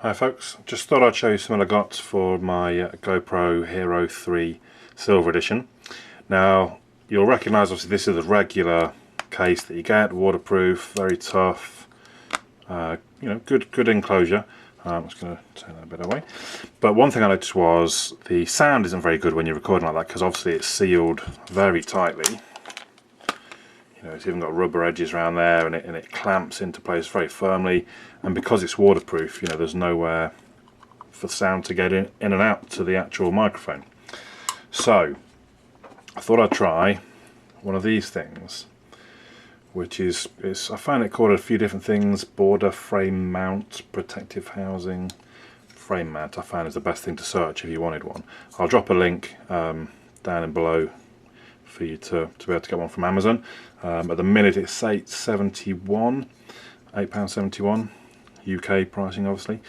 Hi folks, just thought I'd show you something I got for my GoPro Hero 3 Silver Edition. Now you'll recognise obviously this is a regular case that you get, waterproof, very tough, you know, good enclosure. I'm just going to turn that a bit away. But one thing I noticed was the sound isn't very good when you're recording like that, because obviously it's sealed very tightly. You know, it's even got rubber edges around there, and it clamps into place very firmly. And because it's waterproof, you know, there's nowhere for sound to get in and out to the actual microphone. So I thought I'd try one of these things, which is I found it called a few different things: border frame mount, protective housing, frame mount. I found is the best thing to search if you wanted one. I'll drop a link down and below for you to be able to get one from Amazon. At the minute it's £8.71 UK pricing, obviously.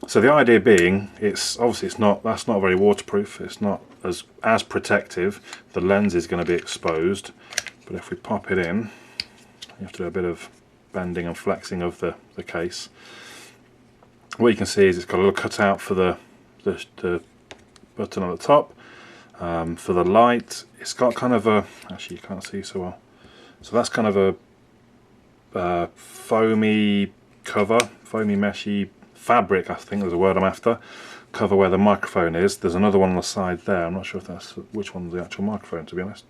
So the idea being, that's not very waterproof. It's not as protective. The lens is going to be exposed, but if we pop it in, you have to do a bit of bending and flexing of the case. What you can see is it's got a little cutout for the button on the top. For the light, it's got kind of a, actually you can't see so well, so that's kind of a foamy cover, foamy meshy fabric, I think is the word I'm after, cover where the microphone is. There's another one on the side there. I'm not sure if that's which one's the actual microphone, to be honest.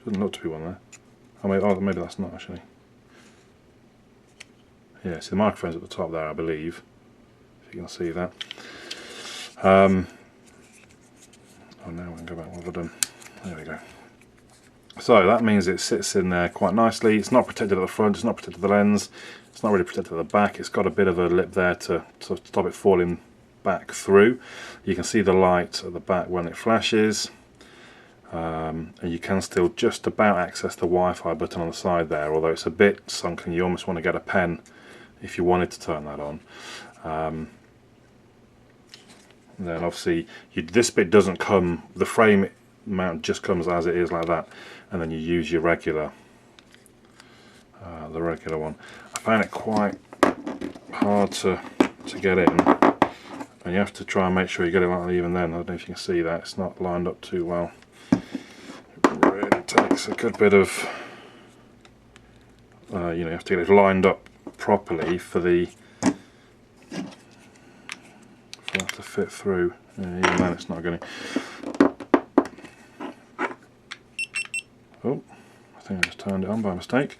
Doesn't look to be one there. Oh, maybe that's not actually. Yeah, see the microphone's at the top there, I believe, if you can see that. Oh, now we can go back. What have I done? There we go. So that means it sits in there quite nicely. It's not protected at the front, it's not protected at the lens, it's not really protected at the back. It's got a bit of a lip there to stop it falling back through. You can see the light at the back when it flashes, and you can still just about access the Wi-Fi button on the side there, although it's a bit sunken. You almost want to get a pen if you wanted to turn that on. Then obviously this bit doesn't come, the frame mount just comes as it is like that, and then you use your regular the regular one. I found it quite hard to get in, and you have to try and make sure you get it like that even then. I don't know if you can see that, it's not lined up too well. It really takes a good bit of you know, you have to get it lined up properly for that to fit through. Even then it's not going to. Oh, I think I just turned it on by mistake.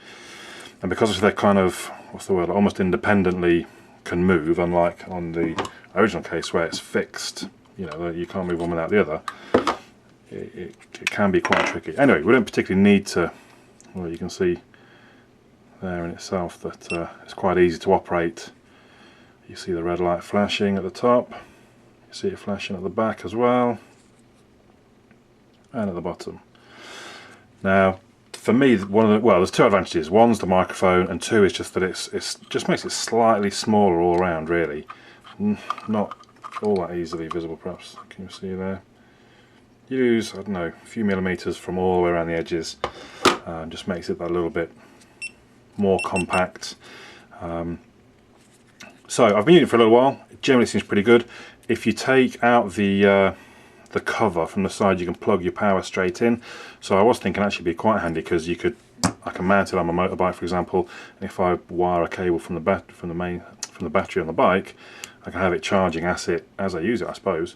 And because they're kind of, what's the word, almost independently can move, unlike on the original case where it's fixed, you know, you can't move one without the other, it can be quite tricky. Anyway, we don't particularly need to, well, you can see there in itself that it's quite easy to operate. You see the red light flashing at the top, you see it flashing at the back as well, and at the bottom. Now, for me, there's two advantages. One's the microphone, and two is just that it just makes it slightly smaller all around, really. Not all that easily visible, perhaps. Can you see there? Use, I don't know, a few millimeters from all the way around the edges. Just makes it that little bit more compact. So I've been using it for a little while. It generally seems pretty good. If you take out the cover from the side, you can plug your power straight in. So I was thinking actually it'd be quite handy, because I can mount it on my motorbike, for example, and if I wire a cable from the battery on the bike, I can have it charging as I use it, I suppose.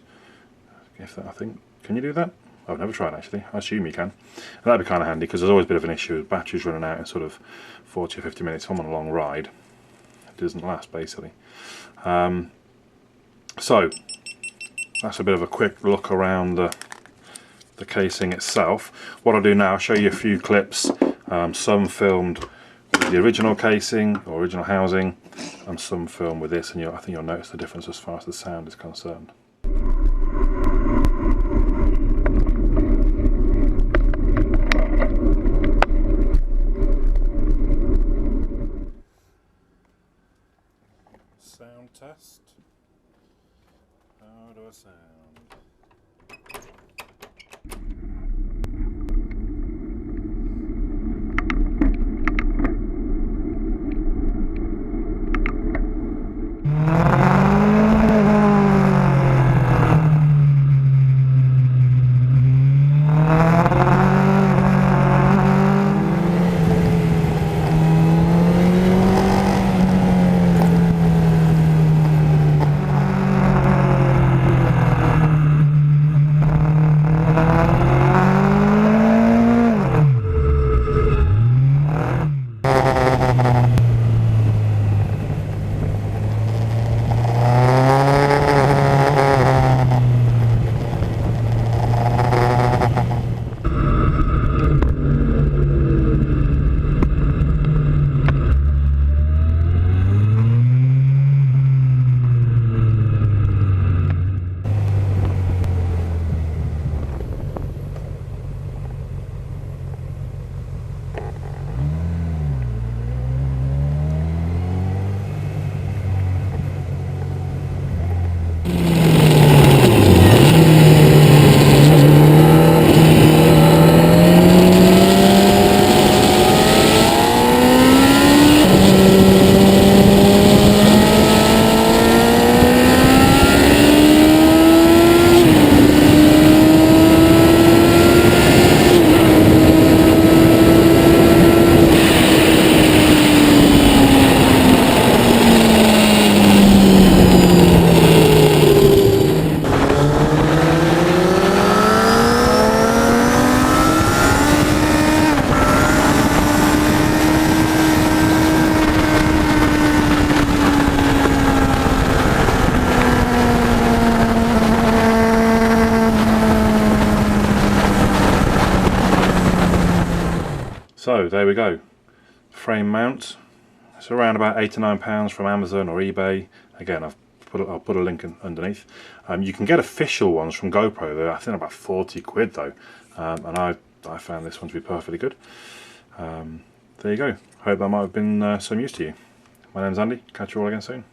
I think, can you do that? I've never tried actually. I assume you can. And that'd be kind of handy, because there's always a bit of an issue with batteries running out in sort of 40 or 50 minutes. If I'm on a long ride, it doesn't last basically. So that's a bit of a quick look around the casing itself. What I'll do now, I'll show you a few clips, some filmed with the original casing or original housing, and some filmed with this, and I think you'll notice the difference as far as the sound is concerned. Sound test. How do I sound? So there we go, frame mount. It's around about £8 to £9 from Amazon or eBay. Again, I'll put a link underneath. You can get official ones from GoPro. They're I think about 40 quid though, and I found this one to be perfectly good. There you go. Hope that might have been some use to you. My name's Andy. Catch you all again soon.